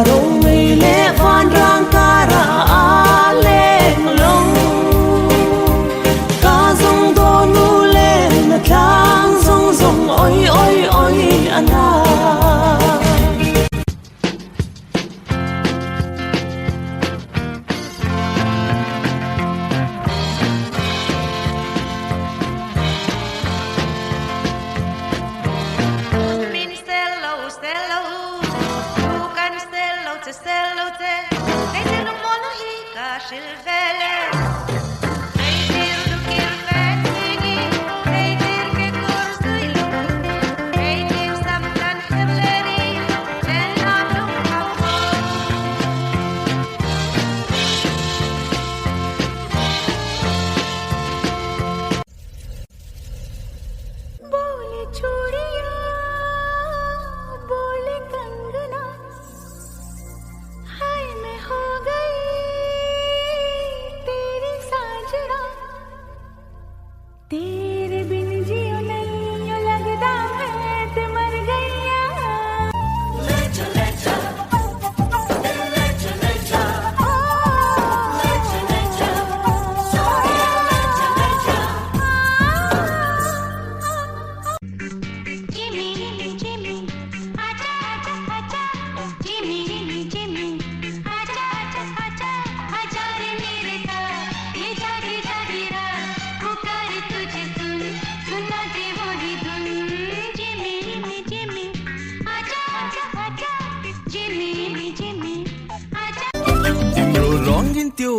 rong mei le van rang kara aleng long ka zong do nu le na tlang zong zong oi oi oi ana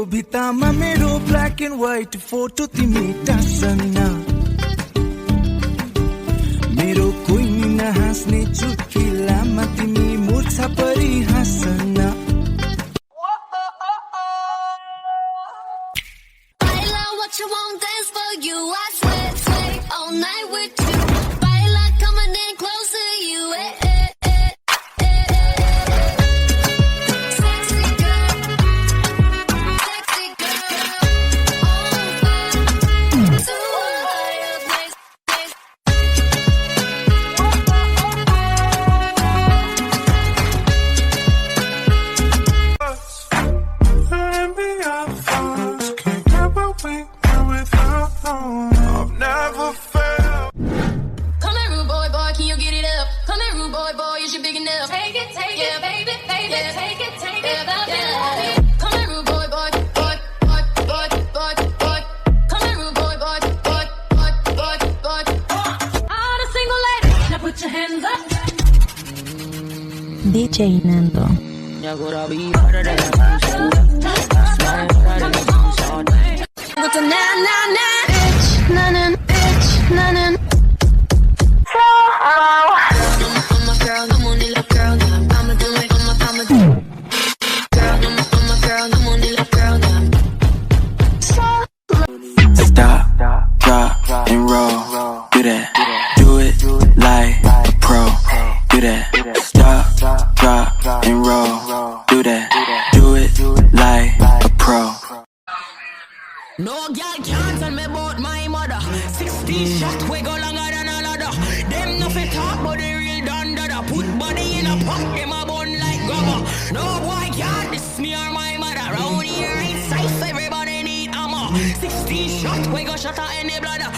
Bitama mero black and white photo timi tasana mero koi na hasne chutki lama timi murcha pari hasana Baila what you want, dance for you. I sweat all night with you. Baila coming in close to you. DJ Nando. Stop, drop, and roll. Do that, do it like a pro. Do that, stop, drop, and roll. Do that, do it like a pro. No girl can't tell me about my mother. 16 shots we go longer than a ladder. Them no fit talk but the real dada. Put body in a pot, them a bun like grabber. No boy can't diss me or my mother. Round here ain't safe, everybody need ammo. 16 shots we go shut out any bladder.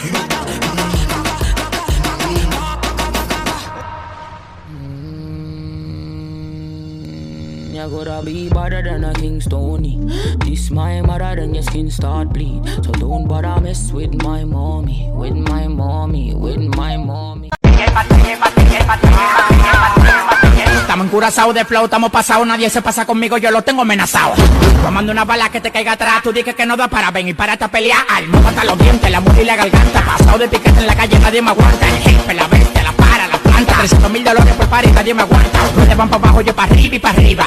You gotta be better than a King Stony. This my mother, then your skin start bleed. So don't bother mess with my mommy, with my mommy, with my mommy. Estamos en Curazao de flow, estamos pasados, nadie se pasa conmigo, yo lo tengo amenazado. Tomando una bala que te caiga atrás, tú dices que no da para ven y para esta pelea. No mata los dientes, la mujer y la garganta. Pasado de piquete en la calle, nadie me aguanta. El jefe, la bestia, la para, la planta. $300,000 por par y nadie me aguanta. Ustedes van para abajo, yo para arriba y para arriba.